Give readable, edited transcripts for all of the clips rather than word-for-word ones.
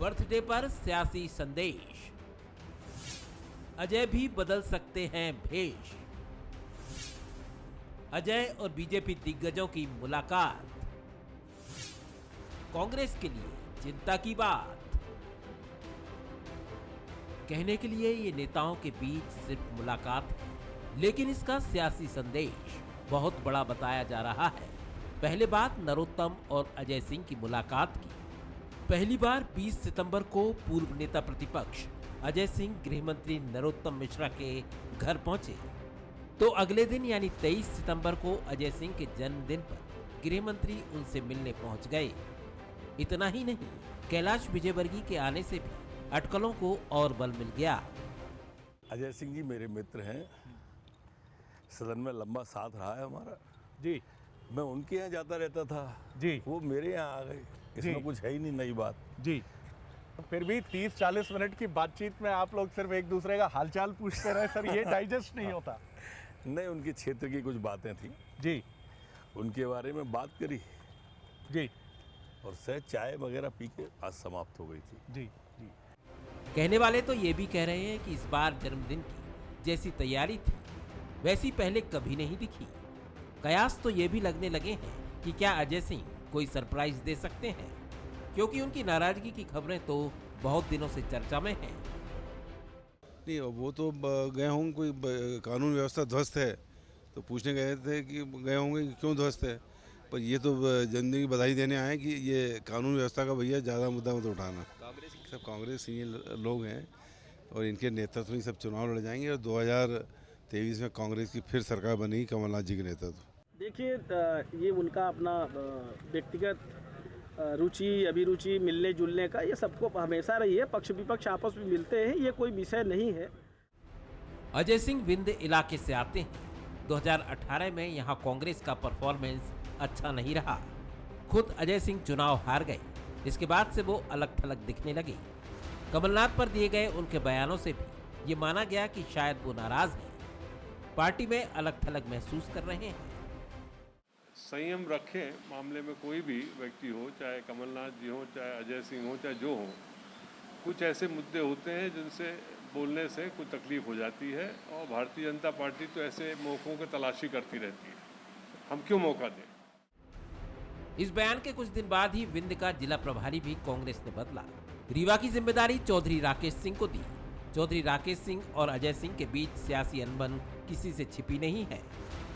Birthday पर सियासी संदेश, अजय भी बदल सकते हैं भेष। अजय और बीजेपी दिग्गजों की मुलाकात, कांग्रेस के लिए चिंता की बात। कहने के लिए ये नेताओं के बीच सिर्फ मुलाकात है, लेकिन इसका सियासी संदेश बहुत बड़ा बताया जा रहा है। पहले बात नरोत्तम और अजय सिंह की मुलाकात की। पहली बार 20 सितंबर को पूर्व नेता प्रतिपक्ष अजय सिंह गृह मंत्री नरोत्तम मिश्रा के घर पहुंचे, तो अगले दिन यानी 23 सितंबर को अजय सिंह के जन्मदिन पर गृह मंत्री उनसे मिलने पहुंच गए। इतना ही नहीं, कैलाश विजयवर्गीय के आने से भी अटकलों को और बल मिल गया। अजय सिंह जी मेरे मित्र हैं, सदन में लंबा साथ रहा है हमारा जी। मैं उनके यहाँ जाता रहता था जी। वो मेरे यहाँ आ गए, इसमें कुछ है ही नहीं नई बात जी। फिर भी 30-40 मिनट की बातचीत में आप लोग सिर्फ एक दूसरे का हालचाल पूछते रहे सर, ये डाइजेस्ट नहीं होता। नहीं, उनके क्षेत्र की कुछ बातें थी जी। उनके बारे में बात करी जी। और सहज चाय वगैरह पी के आज समाप्त हो गई थी। जी। जी। कहने वाले तो ये भी कह रहे हैं कि इस बार जन्मदिन की जैसी तैयारी थी वैसी पहले कभी नहीं दिखी। कयास तो ये भी लगने लगे हैं कि क्या अजय सिंह कोई सरप्राइज दे सकते हैं, क्योंकि उनकी नाराजगी की खबरें तो बहुत दिनों से चर्चा में हैं। नहीं, वो तो गए होंगे, कोई कानून व्यवस्था ध्वस्त है तो पूछने गए थे कि गए होंगे कि क्यों ध्वस्त है, पर ये तो जन्मदिन की बधाई देने आए कि ये कानून व्यवस्था का भैया ज़्यादा मुद्दा मत उठाना। सब कांग्रेस सीनियर लोग हैं और इनके नेतृत्व में सब चुनाव लड़ जाएंगे और 2023 में कांग्रेस की फिर सरकार बनेगी कमलनाथ जी के नेतृत्व। देखिए, ये उनका अपना व्यक्तिगत रुचि अभिरुचि मिलने जुलने का ये सबको हमेशा रही है, पक्ष विपक्ष आपस में मिलते हैं, ये कोई विषय नहीं है। अजय सिंह विंध्य इलाके से आते हैं। 2018 में यहाँ कांग्रेस का परफॉर्मेंस अच्छा नहीं रहा। खुद अजय सिंह चुनाव हार गए। इसके बाद से वो अलग थलग दिखने लगे। कमलनाथ पर दिए गए उनके बयानों से भी ये माना गया कि शायद वो नाराज हैं, पार्टी में अलग थलग महसूस कर रहे हैं। संयम रखें, मामले में कोई भी व्यक्ति हो, चाहे कमलनाथ जी हो, चाहे अजय सिंह हो, चाहे जो हो, कुछ ऐसे मुद्दे होते हैं जिनसे बोलने से कुछ तकलीफ हो जाती है और भारतीय जनता पार्टी तो ऐसे मौक़ों की तलाशी करती रहती है। हम क्यों मौका दें? इस बयान के कुछ दिन बाद ही विंध्य का जिला प्रभारी भी कांग्रेस ने बदला। रीवा की जिम्मेदारी चौधरी राकेश सिंह को दी। चौधरी राकेश सिंह और अजय सिंह के बीच सियासी अनबन किसी से छिपी नहीं है,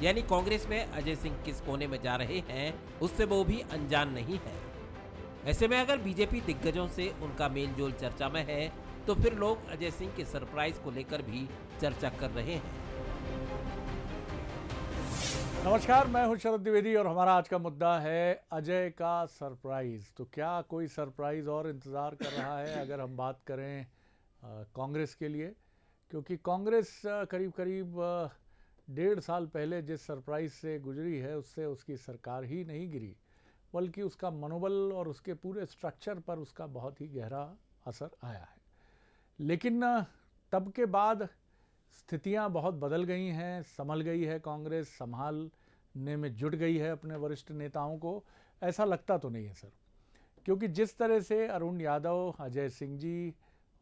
यानी कांग्रेस में अजय सिंह किस कोने में जा रहे हैं उससे वो भी अनजान नहीं है। ऐसे में अगर बीजेपी दिग्गजों से उनका मेलजोल चर्चा में है तो फिर लोग अजय सिंह के सरप्राइज को लेकर भी चर्चा कर रहे हैं। नमस्कार, मैं हूं शरद द्विवेदी और हमारा आज का मुद्दा है अजय का सरप्राइज। तो क्या कोई सरप्राइज और इंतज़ार कर रहा है अगर हम बात करें कांग्रेस के लिए, क्योंकि कांग्रेस करीब करीब 1.5 साल पहले जिस सरप्राइज से गुजरी है उससे उसकी सरकार ही नहीं गिरी, बल्कि उसका मनोबल और उसके पूरे स्ट्रक्चर पर उसका बहुत ही गहरा असर आया है। लेकिन तब के बाद स्थितियां बहुत बदल गई हैं, संभल गई है कांग्रेस, संभालने में जुट गई है अपने वरिष्ठ नेताओं को। ऐसा लगता तो नहीं है सर, क्योंकि जिस तरह से अरुण यादव, अजय सिंह जी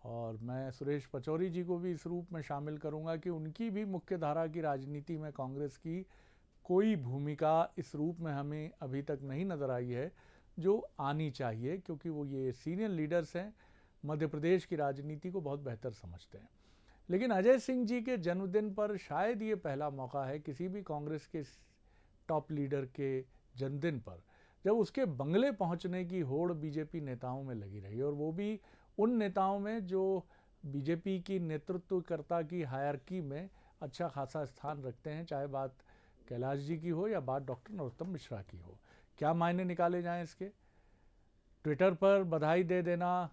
और मैं सुरेश पचौरी जी को भी इस रूप में शामिल करूंगा कि उनकी भी मुख्य धारा की राजनीति में कांग्रेस की कोई भूमिका इस रूप में हमें अभी तक नहीं नज़र आई है जो आनी चाहिए, क्योंकि वो ये सीनियर लीडर्स हैं, मध्य प्रदेश की राजनीति को बहुत बेहतर समझते हैं। लेकिन अजय सिंह जी के जन्मदिन पर शायद ये पहला मौका है किसी भी कांग्रेस के टॉप लीडर के जन्मदिन पर जब उसके बंगले पहुंचने की होड़ बीजेपी नेताओं में लगी रही, और वो भी उन नेताओं में जो बीजेपी की नेतृत्वकर्ता की हायरकी में अच्छा खासा स्थान रखते हैं, चाहे बात कैलाश जी की हो या बात डॉक्टर नरोत्तम मिश्रा की हो। क्या मायने निकाले जाएं इसके? ट्विटर पर बधाई दे देना,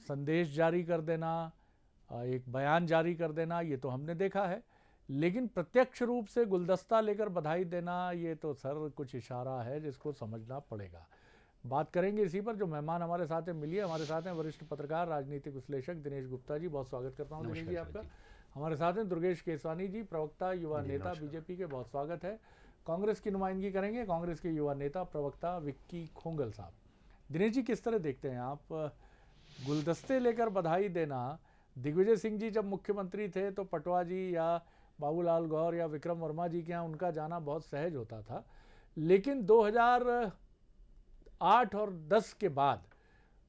संदेश जारी कर देना, एक बयान जारी कर देना, ये तो हमने देखा है, लेकिन प्रत्यक्ष रूप से गुलदस्ता लेकर बधाई देना, ये तो सर कुछ इशारा है जिसको समझना पड़ेगा। बात करेंगे इसी पर। जो मेहमान हमारे साथ हैं, मिलिए, हमारे साथ हैं वरिष्ठ पत्रकार राजनीतिक विश्लेषक दिनेश गुप्ता जी, बहुत स्वागत करता हूं दिनेश जी आपका। हमारे साथ हैं दुर्गेश केसवानी जी, प्रवक्ता युवा नेता बीजेपी के, बहुत स्वागत है। कांग्रेस की नुमाइंदगी करेंगे कांग्रेस के युवा नेता प्रवक्ता विक्की खोंगल साहब। दिनेश जी, किस तरह देखते हैं आप गुलदस्ते लेकर बधाई देना, दिग्विजय सिंह जी जब मुख्यमंत्री थे तो पटवा जी या बाबूलाल गौर या विक्रम वर्मा जी के यहाँ उनका जाना बहुत सहज होता था, लेकिन 2008 और 10 के बाद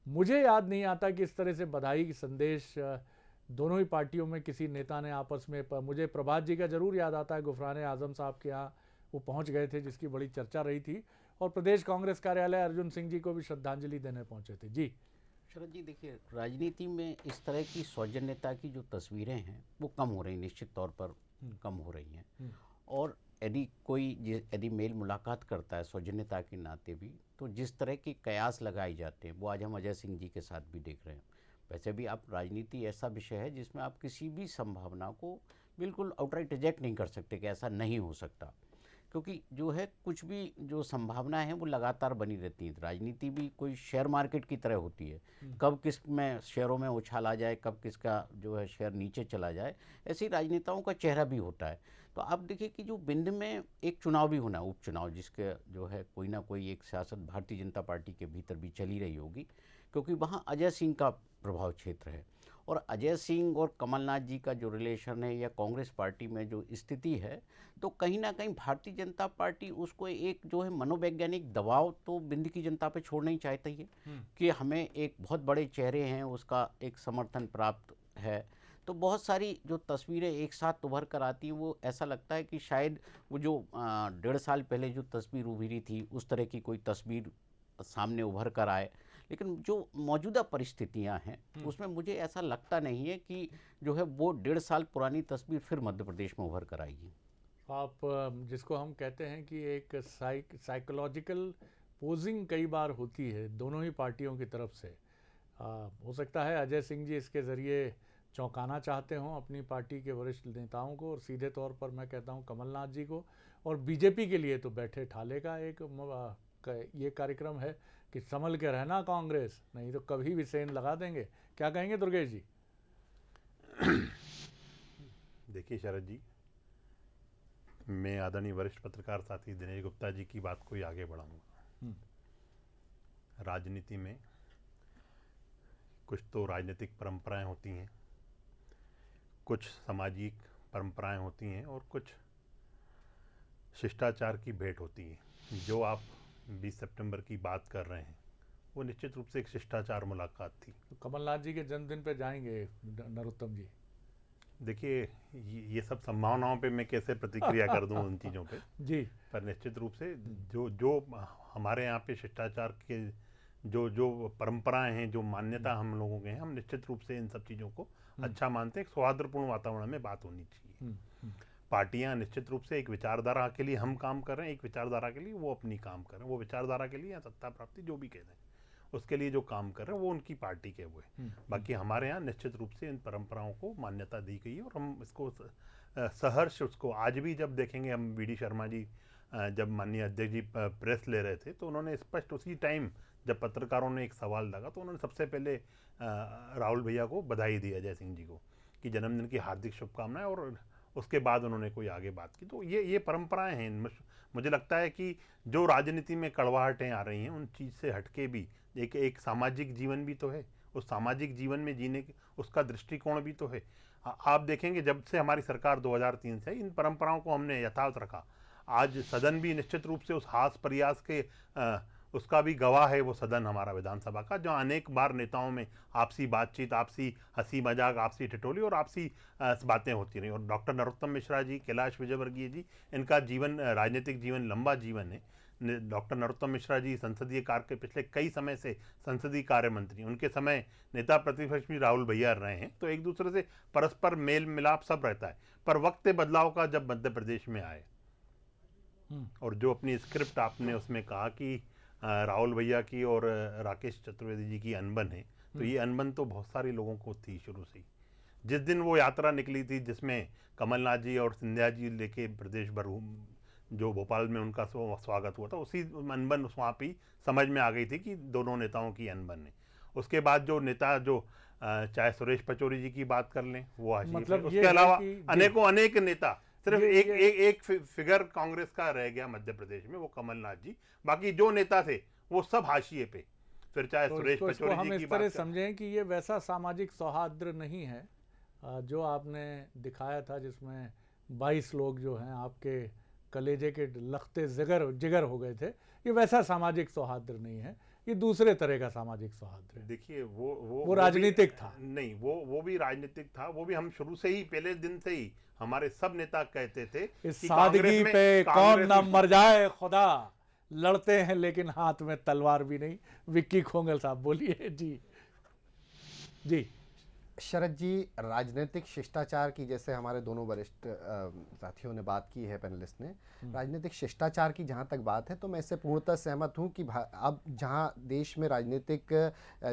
मुझे याद नहीं आता कि इस तरह से बधाई की संदेश दोनों ही पार्टियों में किसी नेता ने आपस में मुझे प्रभात जी का जरूर याद आता है, गुफराने आजम साहब के यहाँ वो पहुँच गए थे जिसकी बड़ी चर्चा रही थी, और प्रदेश कांग्रेस कार्यालय अर्जुन सिंह जी को भी श्रद्धांजलि देने पहुँचे थे। जी शरद जी, देखिए राजनीति में इस तरह की सौजन्यता की जो तस्वीरें हैं वो कम हो रही, निश्चित तौर पर कम हो रही हैं। और यदि मेल मुलाकात करता है सौजन्यता के नाते भी, तो जिस तरह के कयास लगाए जाते हैं वो आज हम अजय सिंह जी के साथ भी देख रहे हैं। वैसे भी आप राजनीति ऐसा विषय है जिसमें आप किसी भी संभावना को बिल्कुल आउटराइट रिजेक्ट नहीं कर सकते कि ऐसा नहीं हो सकता, क्योंकि जो है कुछ भी जो संभावना है वो लगातार बनी रहती है। राजनीति भी कोई शेयर मार्केट की तरह होती है, कब किस में शेयरों में उछाल आ जाए, कब किसका जो है शेयर नीचे चला जाए, ऐसे ही राजनेताओं का चेहरा भी होता है। तो आप देखिए कि जो बिंद में एक चुनाव भी होना, उपचुनाव, जिसके जो है कोई ना कोई एक सियासत भारतीय जनता पार्टी के भीतर भी चली रही होगी, क्योंकि वहाँ अजय सिंह का प्रभाव क्षेत्र है। और अजय सिंह और कमलनाथ जी का जो रिलेशन है या कांग्रेस पार्टी में जो स्थिति है, तो कहीं ना कहीं भारतीय जनता पार्टी उसको एक जो है मनोवैज्ञानिक दबाव तो बिंद की जनता पे छोड़ना ही चाहती है कि हमें एक बहुत बड़े चेहरे हैं उसका एक समर्थन प्राप्त है। तो बहुत सारी जो तस्वीरें एक साथ उभर कर आती हैं, वो ऐसा लगता है कि शायद वो जो 1.5 साल पहले जो तस्वीर उभरी थी उस तरह की कोई तस्वीर सामने उभर कर आए। लेकिन जो मौजूदा परिस्थितियां हैं उसमें मुझे ऐसा लगता नहीं है कि जो है वो 1.5 साल पुरानी तस्वीर फिर मध्य प्रदेश में उभर कर आएगी। आप जिसको हम कहते हैं कि एक साइकोलॉजिकल पोजिंग कई बार होती है दोनों ही पार्टियों की तरफ से, हो सकता है अजय सिंह जी इसके ज़रिए चौंकाना चाहते हों अपनी पार्टी के वरिष्ठ नेताओं को, और सीधे तौर पर मैं कहता हूं कमलनाथ जी को। और बीजेपी के लिए तो बैठे ठाले का एक ये कार्यक्रम है कि संभल के रहना कांग्रेस, नहीं तो कभी भी सेन लगा देंगे। क्या कहेंगे दुर्गेश जी? देखिए शरद जी, मैं आदरणीय वरिष्ठ पत्रकार साथी दिनेश गुप्ता जी की बात को ही आगे बढ़ाऊंगा। राजनीति में कुछ तो राजनीतिक परंपराएं होती हैं, कुछ सामाजिक परंपराएं होती हैं और कुछ शिष्टाचार की भेंट होती है। जो आप 20 सितंबर की बात कर रहे हैं वो निश्चित रूप से एक शिष्टाचार मुलाकात थी। तो कमलनाथ जी के जन्मदिन पे जाएंगे नरोत्तम जी? देखिए ये सब संभावनाओं पे मैं कैसे प्रतिक्रिया कर दूं उन चीज़ों पे जी, पर निश्चित रूप से जो हमारे यहाँ पे शिष्टाचार के जो परंपराएं हैं, जो मान्यता हम लोगों के हैं, हम निश्चित रूप से इन सब चीज़ों को अच्छा मानते हैं। एक सौहार्दपूर्ण वातावरण में बात होनी चाहिए। पार्टियां निश्चित रूप से एक विचारधारा के लिए हम काम कर रहे हैं, एक विचारधारा के लिए वो अपनी काम कर रहे हैं। वो विचारधारा के लिए या सत्ता प्राप्ति जो भी कह रहे हैं उसके लिए जो काम कर रहे हैं वो उनकी पार्टी के हुए। बाकी हमारे यहाँ निश्चित रूप से इन परंपराओं को मान्यता दी गई है और हम इसको सहर्ष उसको आज भी जब देखेंगे हम वी डी शर्मा जी जब माननीय अध्यक्ष जी प्रेस ले रहे थे तो उन्होंने स्पष्ट उसी टाइम जब पत्रकारों ने एक सवाल लगा तो उन्होंने सबसे पहले राहुल भैया को बधाई दी, अजय सिंह जी को, कि जन्मदिन की हार्दिक शुभकामनाएं, और उसके बाद उन्होंने कोई आगे बात की। तो ये परंपराएं हैं। मुझे लगता है कि जो राजनीति में कड़वाहटें आ रही हैं उन चीज़ से हटके भी एक सामाजिक जीवन भी तो है, उस सामाजिक जीवन में जीने उसका दृष्टिकोण भी तो है। आप देखेंगे जब से हमारी सरकार 2003 से इन परंपराओं को हमने यथावत रखा। आज सदन भी निश्चित रूप से उस हास प्रयास के उसका भी गवाह है वो सदन हमारा विधानसभा का, जो अनेक बार नेताओं में आपसी बातचीत, आपसी हंसी मजाक, आपसी ठिठोली और आपसी बातें होती रही। और डॉक्टर नरोत्तम मिश्रा जी, कैलाश विजयवर्गीय जी, इनका जीवन राजनीतिक जीवन लंबा जीवन है। डॉक्टर नरोत्तम मिश्रा जी संसदीय कार्य के पिछले कई समय से संसदीय कार्य मंत्री, उनके समय नेता प्रतिपक्ष भी राहुल भैया रहे हैं। तो एक दूसरे से परस्पर मेल मिलाप सब रहता है। पर वक्त बदलाव का जब मध्य प्रदेश में आए और जो अपनी स्क्रिप्ट आपने उसमें कहा कि राहुल भैया की और राकेश चतुर्वेदी जी की अनबन है, तो ये अनबन तो बहुत सारे लोगों को थी शुरू से ही। जिस दिन वो यात्रा निकली थी जिसमें कमलनाथ जी और सिंधिया जी लेके प्रदेश भर जो भोपाल में उनका स्वागत हुआ था, उसी अनबन वहाँ पे समझ में आ गई थी कि दोनों नेताओं की अनबन है। उसके बाद जो नेता जो चाहे सुरेश पचौरी जी की बात कर लें वो हाशिए मतलब उसके अलावा अनेक नेता, सिर्फ एक फिगर कांग्रेस का रह गया मध्य प्रदेश में, वो कमलनाथ जी। बाकी जो नेता थे वो सब हाशिए पे। फिर चाहे तो सुरेश इसको पचौरी हम जी इस की तरह बात कर। समझें कि ये वैसा सामाजिक सौहार्द नहीं है जो आपने दिखाया था, जिसमें 22 लोग जो हैं आपके कलेजे के लखते जिगर जिगर हो गए थे। ये वैसा सामाजिक सौहार्द नहीं है, ये दूसरे तरह का सामाजिक सौहार्द है। देखिए वो वो राजनीतिक था। नहीं, वो भी राजनीतिक था। वो भी हम शुरू से ही, पहले दिन से ही हमारे सब नेता कहते थे इस कि सादगी पे कौन न मर जाए खुदा, लड़ते हैं लेकिन हाथ में तलवार भी नहीं। विक्की खोंगल साहब बोलिए। जी जी। शरद जी, राजनीतिक शिष्टाचार की, जैसे हमारे दोनों वरिष्ठ साथियों ने बात की है, पैनलिस्ट ने, राजनीतिक शिष्टाचार की जहाँ तक बात है तो मैं इससे पूर्णतः सहमत हूँ कि अब जहाँ देश में राजनीतिक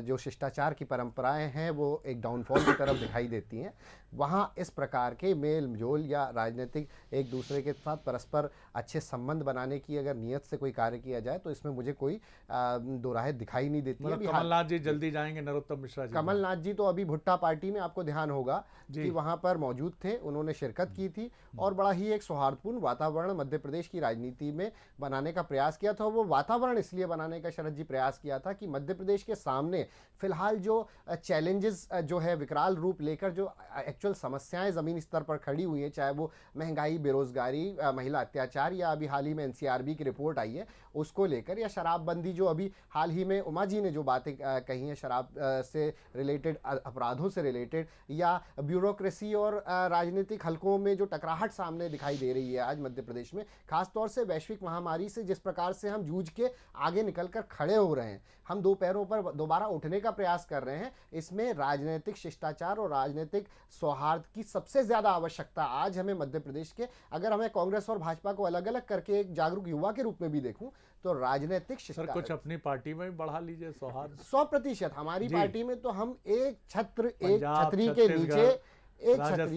जो शिष्टाचार की परंपराएं हैं वो एक डाउनफॉल की तरफ दिखाई देती हैं, वहाँ इस प्रकार के मेल जोल या राजनीतिक एक दूसरे के साथ परस्पर अच्छे संबंध बनाने की अगर नियत से कोई कार्य किया जाए तो इसमें मुझे कोई दो राय दिखाई नहीं देती है। मतलब कमलनाथ जी जल्दी जाएंगे, नरोत्तम मिश्रा जी। कमलनाथ जी तो अभी भुट्टा पार्टी में, आपको ध्यान होगा कि वहां पर मौजूद थे, उन्होंने शिरकत की थी और बड़ा ही एक सौहार्दपूर्ण वातावरण मध्य प्रदेश की राजनीति में बनाने का प्रयास किया था। वो वातावरण इसलिए बनाने का शरद जी प्रयास किया था कि मध्य प्रदेश के सामने फिलहाल जो चैलेंजेस जो है विकराल रूप लेकर, जो एक्चुअल समस्याएं जमीनी स्तर पर खड़ी हुई हैं, चाहे वो महंगाई, बेरोजगारी, महिला अत्याचार या अभी हाल ही में एनसीआरबी की रिपोर्ट आई है उसको लेकर, या शराबबंदी जो अभी हाल ही में उमा जी ने जो बातें कही हैं शराब से रिलेटेड, अपराधों से रिलेटेड, या ब्यूरोक्रेसी और राजनीतिक हलकों में जो टकराहट सामने दिखाई दे रही है आज मध्य प्रदेश में, खासतौर से वैश्विक महामारी से जिस प्रकार से हम जूझ के आगे निकलकर खड़े हो रहे हैं, हम दो पैरों पर दोबारा उठने का प्रयास कर रहे हैं, इसमें राजनीतिक शिष्टाचार और राजनीतिक सौहार्द की सबसे ज़्यादा आवश्यकता आज हमें मध्य प्रदेश के, अगर हमें कांग्रेस और भाजपा को अलग अलग करके एक जागरूक युवा के रूप में भी देखूं तो राजनीतिक सर कुछ अपनी पार्टी में भी बढ़ा लीजिए सौहार्द। 100% हमारी पार्टी में तो हम एक छत्री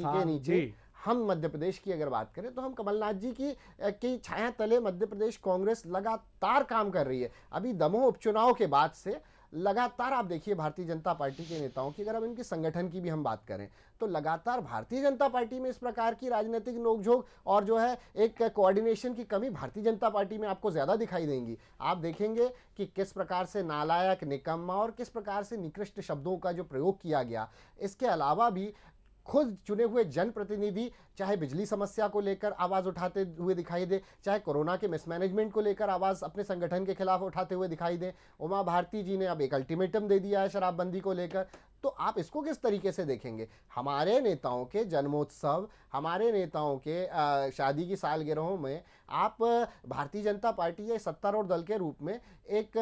के नीचे हम मध्य प्रदेश की अगर बात करें तो हम कमलनाथ जी की छाया तले मध्य प्रदेश कांग्रेस लगातार काम कर रही है। अभी दमोह उपचुनाव के बाद से लगातार आप देखिए भारतीय जनता पार्टी के नेताओं की, अगर हम इनके संगठन की भी हम बात करें तो लगातार भारतीय जनता पार्टी में इस प्रकार की राजनीतिक नोकझोंक और जो है एक कोऑर्डिनेशन की कमी भारतीय जनता पार्टी में आपको ज़्यादा दिखाई देंगी। आप देखेंगे कि किस प्रकार से नालायक, निकम्मा और किस प्रकार से निकृष्ट शब्दों का जो प्रयोग किया गया। इसके अलावा भी खुद चुने हुए जनप्रतिनिधि चाहे बिजली समस्या को लेकर आवाज़ उठाते हुए दिखाई दे, चाहे कोरोना के मिसमैनेजमेंट को लेकर आवाज़ अपने संगठन के खिलाफ उठाते हुए दिखाई दे। उमा भारती जी ने अब एक अल्टीमेटम दे दिया है शराबबंदी को लेकर, तो आप इसको किस तरीके से देखेंगे? हमारे नेताओं के जन्मोत्सव, हमारे नेताओं के शादी की सालगिरहों में आप भारतीय जनता या सत्तारूढ़ दल के रूप में एक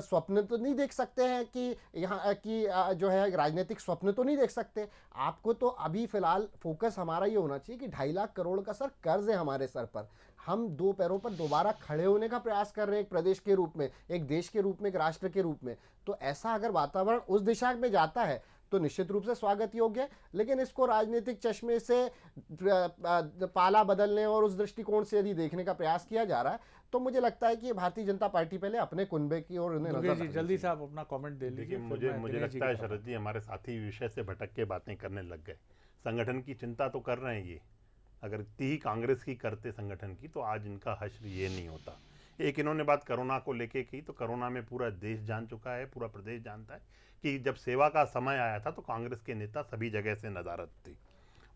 स्वप्न तो नहीं देख सकते हैं कि यहाँ की जो है राजनीतिक स्वप्न तो नहीं देख सकते। आपको तो अभी फिलहाल फोकस हमारा ये होना चाहिए कि 2.5 लाख करोड़ का सर कर्ज है हमारे सर पर, हम दो पैरों पर दोबारा खड़े होने का प्रयास कर रहे हैं एक प्रदेश के रूप में, एक देश के रूप में, एक राष्ट्र के रूप में। तो ऐसा अगर वातावरण उस दिशा में जाता है तो निश्चित रूप से स्वागत योग्य है, लेकिन इसको राजनीतिक चश्मे से पाला बदलने और उस दृष्टिकोण से यदि देखने का प्रयास किया जा रहा है तो मुझे लगता है कि भारतीय जनता पार्टी पहले अपने कुनबे की ओर जल्दी से आप अपना कमेंट दे लीजिए। मुझे लगता है शरद जी हमारे साथी विषय से भटक के बातें करने लग गए। संगठन की चिंता तो कर रहे हैं ये, अगर इतनी ही कांग्रेस की करते संगठन की तो आज इनका हश्र ये नहीं होता। एक इन्होंने बात कोरोना को लेके की, तो कोरोना में पूरा देश जान चुका है, पूरा प्रदेश जानता है कि जब सेवा का समय आया था तो कांग्रेस के नेता सभी जगह से नदारद थी।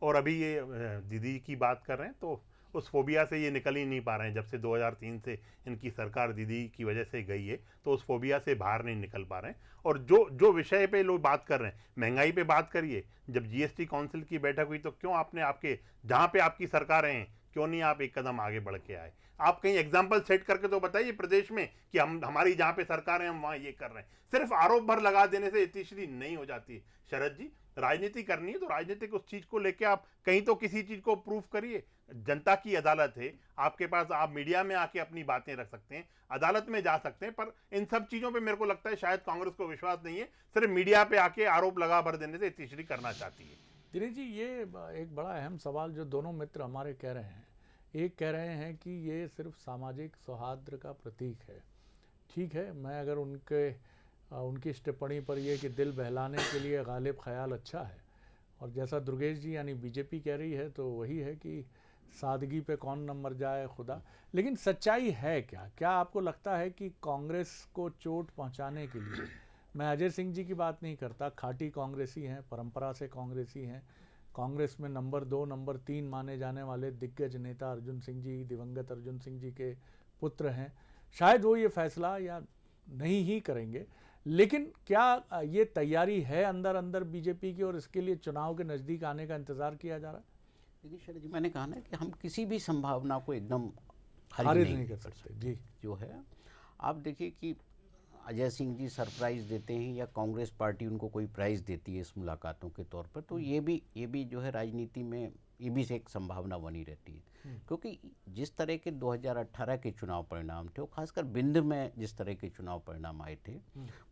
और अभी ये दीदी की बात कर रहे हैं तो उस फोबिया से ये निकल ही नहीं पा रहे हैं। जब से 2003 से इनकी सरकार दीदी की वजह से गई है तो उस फोबिया से बाहर नहीं निकल पा रहे हैं। और जो विषय पे लोग बात कर रहे हैं, महंगाई पे बात करिए। जब जीएसटी काउंसिल की बैठक हुई तो क्यों आपने आपके जहाँ पे आपकी सरकारें हैं क्यों नहीं आप एक कदम आगे बढ़ के आए? आप कहीं एग्जाम्पल सेट करके तो बताइए प्रदेश में कि हमारी जहाँ पे सरकार है हम वहाँ ये कर रहे हैं। सिर्फ आरोप भर लगा देने से इतनी नहीं हो जाती शरद जी। राजनीति करनी है तो राजनीतिक उस चीज को लेके आप कहीं तो किसी चीज को प्रूफ करिए। जनता की अदालत है आपके पास, आप मीडिया में आके अपनी बातें रख सकते हैं, अदालत में जा सकते हैं, पर इन सब चीजों पे मेरे को लगता है शायद कांग्रेस को विश्वास नहीं है, सिर्फ मीडिया पे आके आरोप लगा भर देने से तीसरी करना चाहती है। दिनेश जी, ये एक बड़ा अहम सवाल जो दोनों मित्र हमारे कह रहे हैं, एक कह रहे हैं कि ये सिर्फ सामाजिक सौहार्द का प्रतीक है। ठीक है, मैं अगर उनकी इस टिप्पणी पर ये कि दिल बहलाने के लिए गालिब ख्याल अच्छा है, और जैसा दुर्गेश जी यानी बीजेपी कह रही है तो वही है कि सादगी पे कौन नंबर जाए खुदा। लेकिन सच्चाई है क्या? क्या आपको लगता है कि कांग्रेस को चोट पहुंचाने के लिए, मैं अजय सिंह जी की बात नहीं करता, खाटी कांग्रेसी हैं, परंपरा से कांग्रेसी हैं, कांग्रेस में नंबर 2 नंबर 3 माने जाने वाले दिग्गज नेता अर्जुन सिंह जी, दिवंगत अर्जुन सिंह जी के पुत्र हैं, शायद वो ये फैसला या नहीं ही करेंगे, लेकिन क्या ये तैयारी है अंदर अंदर बीजेपी की और इसके लिए चुनाव के नज़दीक आने का इंतज़ार किया जा रहा है? देखिए शरद जी, मैंने कहा ना कि हम किसी भी संभावना को एकदम खारिज नहीं कर सकते जी। जो है, आप देखिए कि अजय सिंह जी सरप्राइज़ देते हैं या कांग्रेस पार्टी उनको कोई प्राइज़ देती है इस मुलाकातों के तौर पर, तो ये भी जो है राजनीति में ये भी एक संभावना बनी रहती है। क्योंकि जिस तरह के 2018 के चुनाव परिणाम थे, वो खासकर बिंद में जिस तरह के चुनाव परिणाम आए थे,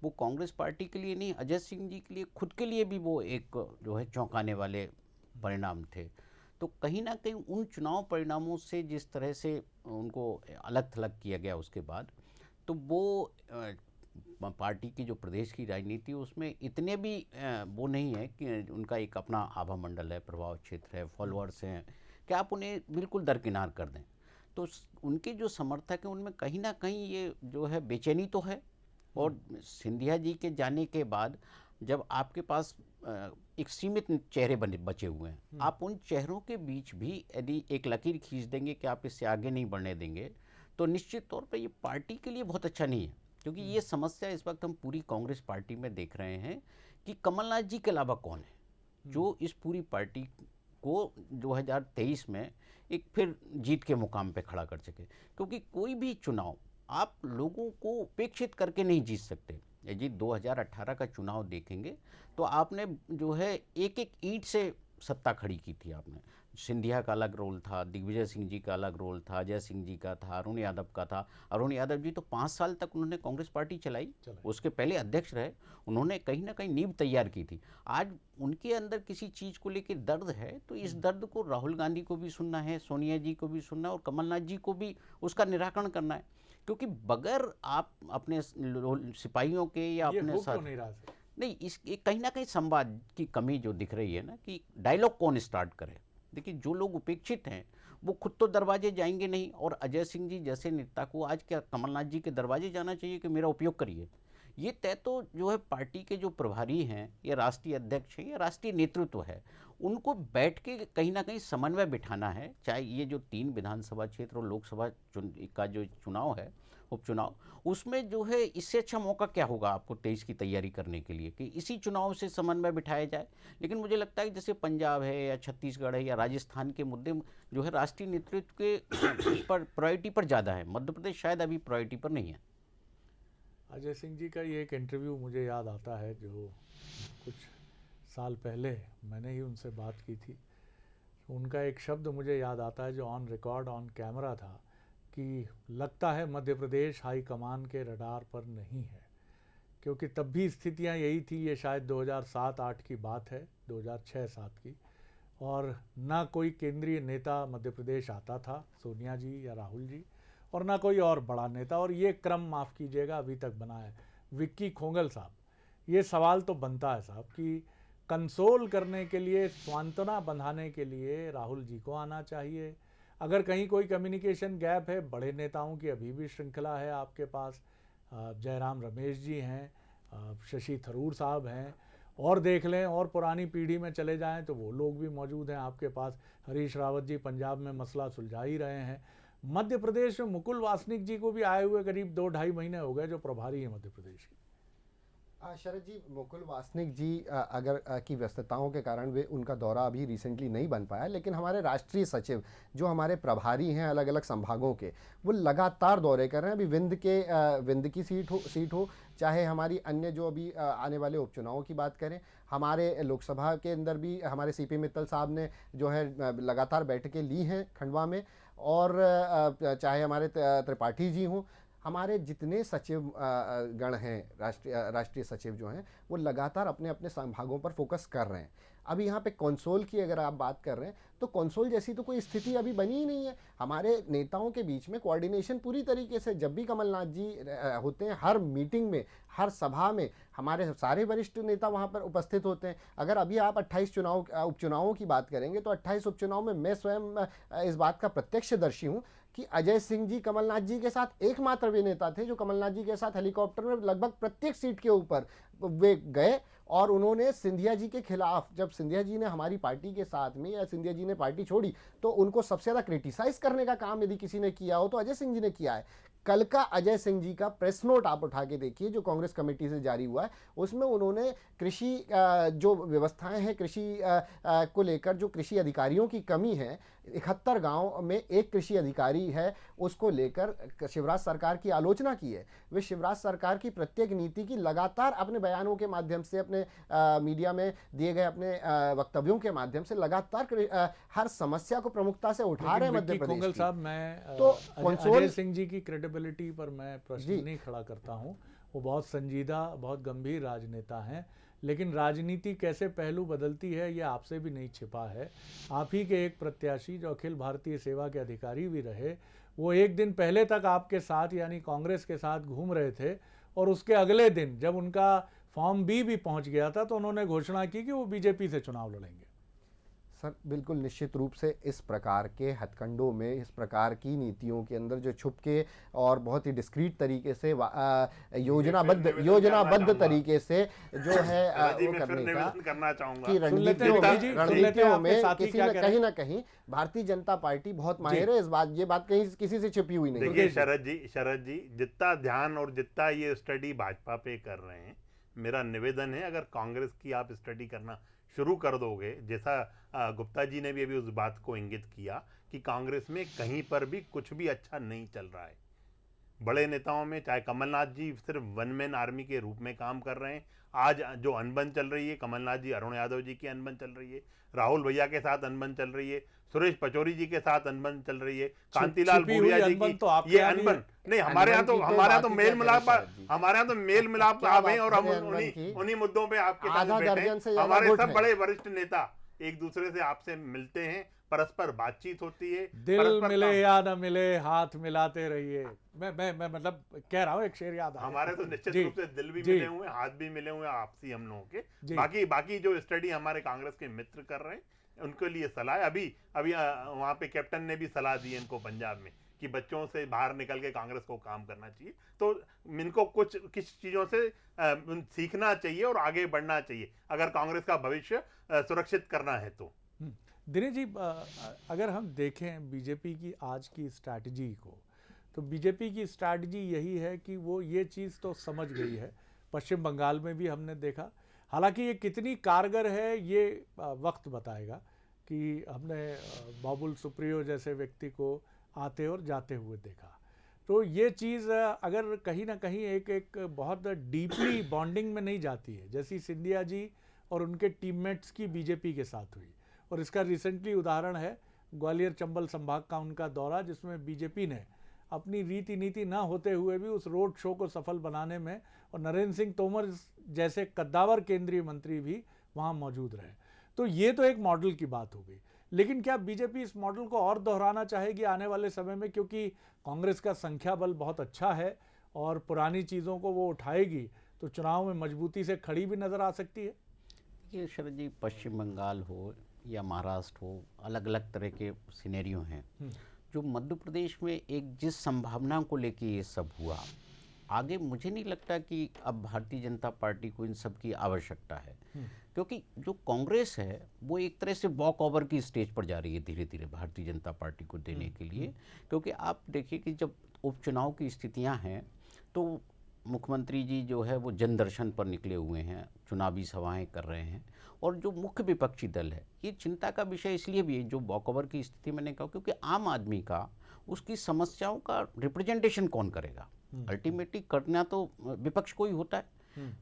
वो कांग्रेस पार्टी के लिए नहीं, अजय सिंह जी के लिए खुद के लिए भी वो एक जो है चौंकाने वाले परिणाम थे। तो कहीं ना कहीं उन चुनाव परिणामों से जिस तरह से उनको अलग थलग किया गया उसके बाद, तो वो पार्टी की जो प्रदेश की राजनीति उसमें इतने भी वो नहीं है कि उनका एक अपना आभा मंडल है, प्रभाव क्षेत्र है, फॉलोअर्स हैं, कि आप उन्हें बिल्कुल दरकिनार कर दें। तो उनके जो समर्थक हैं उनमें कहीं ना कहीं ये जो है बेचैनी तो है। और सिंधिया जी के जाने के बाद जब आपके पास एक सीमित चेहरे बचे हुए हैं, आप उन चेहरों के बीच भी यदि एक लकीर खींच देंगे कि आप इससे आगे नहीं बढ़ने देंगे, तो निश्चित तौर पर ये पार्टी के लिए बहुत अच्छा नहीं है। क्योंकि ये समस्या इस वक्त हम पूरी कांग्रेस पार्टी में देख रहे हैं कि कमलनाथ जी के अलावा कौन है जो इस पूरी पार्टी को 2023 में एक फिर जीत के मुकाम पे खड़ा कर सके। क्योंकि कोई भी चुनाव आप लोगों को उपेक्षित करके नहीं जीत सकते। यदि 2018 का चुनाव देखेंगे तो आपने जो है एक एक ईंट से सत्ता खड़ी की थी। आपने सिंधिया का अलग रोल था, दिग्विजय सिंह जी का अलग रोल था, अजय सिंह जी का था, अरुण यादव का था। अरुण यादव जी तो 5 साल तक उन्होंने कांग्रेस पार्टी चलाई, उसके पहले अध्यक्ष रहे, उन्होंने कहीं ना कहीं नींव तैयार की थी। आज उनके अंदर किसी चीज़ को लेकर दर्द है तो इस दर्द को राहुल गांधी को भी सुनना है, सोनिया जी को भी सुनना है और कमलनाथ जी को भी उसका निराकरण करना है। क्योंकि बगैर आप अपने सिपाहियों के या अपने साथ नहीं, इस कहीं ना कहीं संवाद की कमी जो दिख रही है ना, कि डायलॉग कौन स्टार्ट करे। देखिए जो लोग उपेक्षित हैं वो खुद तो दरवाजे जाएंगे नहीं, और अजय सिंह जी जैसे नेता को आज क्या कमलनाथ जी के दरवाजे जाना चाहिए कि मेरा उपयोग करिए। ये तय तो जो है पार्टी के जो प्रभारी हैं या राष्ट्रीय अध्यक्ष हैं या राष्ट्रीय नेतृत्व है, उनको बैठ के कहीं ना कहीं समन्वय बिठाना है। चाहे ये जो 3 विधानसभा क्षेत्र और लोकसभा का जो चुनाव है, उपचुनाव, उसमें जो है इससे अच्छा मौका क्या होगा आपको 23 की तैयारी करने के लिए कि इसी चुनाव से समन्वय बिठाया जाए। लेकिन मुझे लगता है कि जैसे पंजाब है या छत्तीसगढ़ है या राजस्थान के मुद्दे जो है राष्ट्रीय नेतृत्व के पर प्रायोरिटी पर ज़्यादा है, मध्य प्रदेश शायद अभी प्रायोरिटी पर नहीं है। अजय सिंह जी का ये एक इंटरव्यू मुझे याद आता है जो कुछ साल पहले मैंने ही उनसे बात की थी। उनका एक शब्द मुझे याद आता है जो ऑन रिकॉर्ड ऑन कैमरा था कि लगता है मध्य प्रदेश हाईकमान के रडार पर नहीं है। क्योंकि तब भी स्थितियां यही थी, ये शायद 2007-8 की बात है, 2006-7 की, और ना कोई केंद्रीय नेता मध्य प्रदेश आता था, सोनिया जी या राहुल जी, और ना कोई और बड़ा नेता। और ये क्रम माफ़ कीजिएगा अभी तक बना है। विक्की खोंगल साहब, ये सवाल तो बनता है साहब कि कंसोल करने के लिए, सांत्वना बंधाने के लिए राहुल जी को आना चाहिए। अगर कहीं कोई कम्युनिकेशन गैप है, बड़े नेताओं की अभी भी श्रृंखला है आपके पास, जयराम रमेश जी हैं, शशि थरूर साहब हैं, और देख लें और पुरानी पीढ़ी में चले जाएं तो वो लोग भी मौजूद हैं आपके पास। हरीश रावत जी पंजाब में मसला सुलझा ही रहे हैं। मध्य प्रदेश में मुकुल वासनिक जी को भी आए हुए करीब 2-2.5 महीने हो गए, जो प्रभारी हैं मध्य प्रदेश की। शरद जी, मुकुल वासनिक जी अगर की व्यस्तताओं के कारण वे उनका दौरा अभी रिसेंटली नहीं बन पाया, लेकिन हमारे राष्ट्रीय सचिव जो हमारे प्रभारी हैं अलग अलग संभागों के, वो लगातार दौरे कर रहे हैं। अभी विंध्य की सीट हो चाहे हमारी अन्य जो अभी आने वाले उपचुनावों की बात करें, हमारे लोकसभा के अंदर भी हमारे सीपी मित्तल साहब ने जो है लगातार बैठकें ली हैं खंडवा में, और चाहे हमारे त्रिपाठी जी हों, हमारे जितने सचिव गण हैं, राष्ट्रीय सचिव जो हैं, वो लगातार अपने अपने संभागों पर फोकस कर रहे हैं। अभी यहाँ पे कंसोल की अगर आप बात कर रहे हैं तो कंसोल जैसी तो कोई स्थिति अभी बनी ही नहीं है। हमारे नेताओं के बीच में कोऑर्डिनेशन पूरी तरीके से, जब भी कमलनाथ जी होते हैं, हर मीटिंग में, हर सभा में हमारे सारे वरिष्ठ नेता वहाँ पर उपस्थित होते हैं। अगर अभी आप 28 उपचुनावों की बात करेंगे तो 28 उपचुनाव में मैं स्वयं इस बात का प्रत्यक्षदर्शी हूँ कि अजय सिंह जी कमलनाथ जी के साथ एकमात्र वे नेता थे जो कमलनाथ जी के साथ हेलीकॉप्टर में लगभग प्रत्येक सीट के ऊपर वे गए और उन्होंने सिंधिया जी के खिलाफ, जब सिंधिया जी ने हमारी पार्टी के साथ में या सिंधिया जी ने पार्टी छोड़ी, तो उनको सबसे ज़्यादा क्रिटिसाइज करने का काम यदि किसी ने किया हो तो अजय सिंह जी ने किया है। कल का अजय सिंह जी का प्रेस नोट आप उठा के देखिए जो कांग्रेस कमेटी से जारी हुआ है, उसमें उन्होंने कृषि जो व्यवस्थाएं हैं, कृषि को लेकर जो कृषि अधिकारियों की कमी है, 71 गांव में एक कृषि अधिकारी है, उसको लेकर शिवराज सरकार की आलोचना की है। वे शिवराज सरकार की प्रत्येक नीति की लगातार अपने बयानों के माध्यम से, अपने मीडिया में दिए गए अपने वक्तव्यों के माध्यम से लगातार हर समस्या को प्रमुखता से उठा रहे हैं मध्य प्रदेश कोंगल की। साहब, मैं तो अजय सिंह जी की क्रेडिबिलिटी पर मैं प्रश्न नहीं खड़ा करता हूं। वो बहुत संजीदा, बहुत गंभीर राजनेता हैं, लेकिन राजनीति कैसे पहलू बदलती है ये आपसे भी नहीं छिपा है। आप ही के एक प्रत्याशी जो अखिल भारतीय सेवा के अधिकारी भी रहे, वो एक दिन पहले तक आपके साथ यानी कांग्रेस के साथ घूम रहे थे और उसके अगले दिन जब उनका फॉर्म बी भी पहुंच गया था तो उन्होंने घोषणा की कि वो बीजेपी से चुनाव लड़ेंगे। सर बिल्कुल निश्चित रूप से इस प्रकार के हथकंडों में, इस प्रकार की नीतियों के अंदर जो छुप के और बहुत ही डिस्क्रीट तरीके से योजनाबद्ध तरीके से जो है वो करने का करना चाहूंगा कि रणनीतियों में कहीं ना कहीं भारतीय जनता पार्टी बहुत माहिर है। ये बात कहीं किसी से छिपी हुई नहीं। देखिए शरद जी जितना ध्यान और जितना ये स्टडी भाजपा पे कर रहे हैं, मेरा निवेदन है अगर कांग्रेस की आप स्टडी करना शुरू कर दोगे, जैसा गुप्ता जी ने भी अभी उस बात को इंगित किया कि कांग्रेस में कहीं पर भी कुछ भी अच्छा नहीं चल रहा है। बड़े नेताओं में चाहे कमलनाथ जी सिर्फ वन मैन आर्मी के रूप में काम कर रहे हैं। आज जो अनबन चल रही है, कमलनाथ जी अरुण यादव जी की अनबन चल रही है, राहुल भैया के साथ अनबन चल रही है, सुरेश पचौरी जी के साथ अनबन चल रही है, कांतिलाल भूरिया जी की ये अनबन नहीं, हमारे यहाँ तो मेल मिलाप आप हैं और हम उन्हीं मुद्दों पे आपके साथ बैठे हैं। हमारे सब बड़े वरिष्ठ नेता एक दूसरे से आपसे मिलते हैं, परस्पर बातचीत होती है। दिल मिले या न मिले हाथ मिलाते रहिए। मैं मतलब कह रहा हूँ, एक शेर याद आ हमारे तो निश्चित रूप से दिल भी मिले हुए, हाथ भी मिले हुए आपसी हम लोगों के। बाकी जो स्टडी हमारे कांग्रेस के मित्र कर रहे हैं उनके लिए सलाह है। अभी वहाँ पे कैप्टन ने भी सलाह दी इनको पंजाब में कि बच्चों से बाहर निकल के कांग्रेस को काम करना चाहिए। तो इनको कुछ चीज़ों से सीखना चाहिए और आगे बढ़ना चाहिए अगर कांग्रेस का भविष्य सुरक्षित करना है तो। दिनेश जी, अगर हम देखें बीजेपी की आज की स्ट्रैटेजी को, तो बीजेपी की स्ट्रैटेजी यही है कि वो ये चीज़ तो समझ गई है, पश्चिम बंगाल में भी हमने देखा, हालांकि ये कितनी कारगर है ये वक्त बताएगा कि हमने बाबुल सुप्रियो जैसे व्यक्ति को आते और जाते हुए देखा। तो ये चीज़ अगर कहीं ना कहीं एक बहुत डीपली बॉन्डिंग में नहीं जाती है, जैसी सिंधिया जी और उनके टीममेट्स की बीजेपी के साथ हुई, और इसका रिसेंटली उदाहरण है ग्वालियर चंबल संभाग का उनका दौरा, जिसमें बीजेपी ने अपनी रीति नीति ना होते हुए भी उस रोड शो को सफल बनाने में, और नरेंद्र सिंह तोमर जैसे कद्दावर केंद्रीय मंत्री भी वहाँ मौजूद रहे। तो ये तो एक मॉडल की बात हो गई, लेकिन क्या बीजेपी इस मॉडल को और दोहराना चाहेगी आने वाले समय में, क्योंकि कांग्रेस का संख्या बल बहुत अच्छा है और पुरानी चीज़ों को वो उठाएगी तो चुनाव में मजबूती से खड़ी भी नज़र आ सकती है? देखिए शरद जी, पश्चिम बंगाल हो या महाराष्ट्र हो, अलग अलग तरह के सिनेरियो हैं। जो मध्य प्रदेश में एक जिस संभावना को लेके ये सब हुआ, आगे मुझे नहीं लगता कि अब भारतीय जनता पार्टी को इन सब की आवश्यकता है, क्योंकि जो कांग्रेस है वो एक तरह से वॉक ओवर की स्टेज पर जा रही है धीरे धीरे भारतीय जनता पार्टी को देने के लिए। क्योंकि आप देखिए कि जब उपचुनाव की स्थितियां हैं तो मुख्यमंत्री जी जो है वो जन दर्शन पर निकले हुए हैं, चुनावी सभाएं कर रहे हैं, और जो मुख्य विपक्षी दल है, ये चिंता का विषय इसलिए भी है, जो वॉकओवर की स्थिति मैंने कहा, क्योंकि आम आदमी का उसकी समस्याओं का रिप्रेजेंटेशन कौन करेगा? अल्टीमेटली करना तो विपक्ष को ही होता है।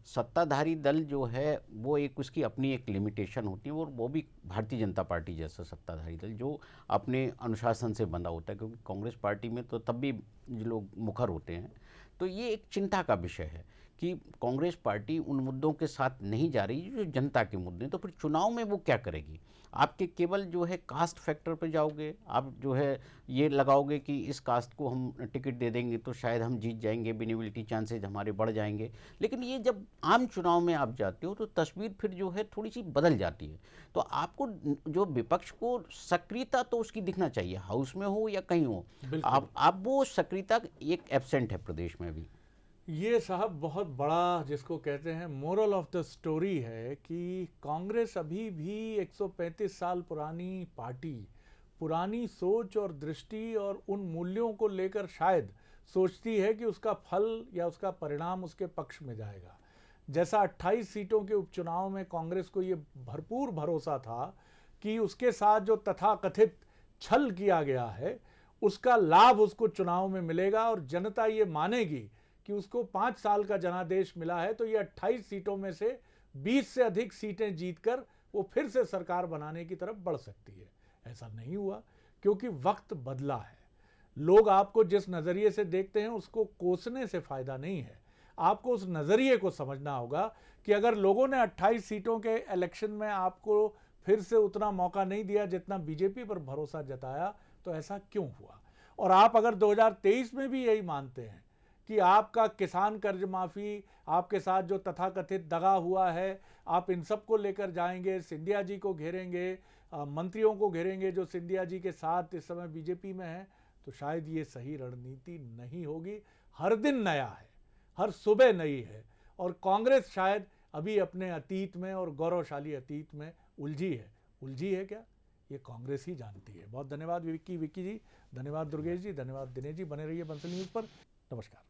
सत्ताधारी दल जो है वो एक उसकी अपनी एक लिमिटेशन होती है, और वो भी भारतीय जनता पार्टी जैसा सत्ताधारी दल जो अपने अनुशासन से बंधा होता है, क्योंकि कांग्रेस पार्टी में तो तब भी जो लोग मुखर होते हैं तो ये एक चिंता का विषय है कि कांग्रेस पार्टी उन मुद्दों के साथ नहीं जा रही जो जनता के मुद्दे हैं। तो फिर चुनाव में वो क्या करेगी? आपके केवल जो है कास्ट फैक्टर पे जाओगे, आप जो है ये लगाओगे कि इस कास्ट को हम टिकट दे देंगे तो शायद हम जीत जाएंगे, विनेबिलिटी चांसेज हमारे बढ़ जाएंगे। लेकिन ये जब आम चुनाव में आप जाते हो तो तस्वीर फिर जो है थोड़ी सी बदल जाती है। तो आपको जो विपक्ष को सक्रियता तो उसकी दिखना चाहिए, हाउस में हो या कहीं हो, आप वो सक्रियता एक एब्सेंट है प्रदेश में भी। ये साहब बहुत बड़ा जिसको कहते हैं मोरल ऑफ द स्टोरी है कि कांग्रेस अभी भी 135 साल पुरानी पार्टी, पुरानी सोच और दृष्टि और उन मूल्यों को लेकर शायद सोचती है कि उसका फल या उसका परिणाम उसके पक्ष में जाएगा। जैसा 28 सीटों के उपचुनाव में कांग्रेस को ये भरपूर भरोसा था कि उसके साथ जो तथाकथित छल किया गया है उसका लाभ उसको चुनाव में मिलेगा और जनता ये मानेगी कि उसको 5 साल का जनादेश मिला है, तो ये 28 सीटों में से 20 से अधिक सीटें जीतकर वो फिर से सरकार बनाने की तरफ बढ़ सकती है। ऐसा नहीं हुआ क्योंकि वक्त बदला है। लोग आपको जिस नज़रिए से देखते हैं उसको कोसने से फ़ायदा नहीं है। आपको उस नज़रिए को समझना होगा कि अगर लोगों ने 28 सीटों के इलेक्शन में आपको फिर से उतना मौका नहीं दिया जितना बीजेपी पर भरोसा जताया, तो ऐसा क्यों हुआ? और आप अगर 2023 में भी यही मानते हैं कि आपका किसान कर्ज माफ़ी, आपके साथ जो तथाकथित दगा हुआ है, आप इन सब को लेकर जाएंगे, सिंधिया जी को घेरेंगे, मंत्रियों को घेरेंगे जो सिंधिया जी के साथ इस समय बीजेपी में हैं, तो शायद ये सही रणनीति नहीं होगी। हर दिन नया है, हर सुबह नई है और कांग्रेस शायद अभी अपने अतीत में और गौरवशाली अतीत में उलझी है। उलझी है क्या, ये कांग्रेस ही जानती है। बहुत धन्यवाद विक्की जी, धन्यवाद दुर्गेश जी, धन्यवाद दिनेश जी। बने रहिए बंसल न्यूज़ पर। नमस्कार।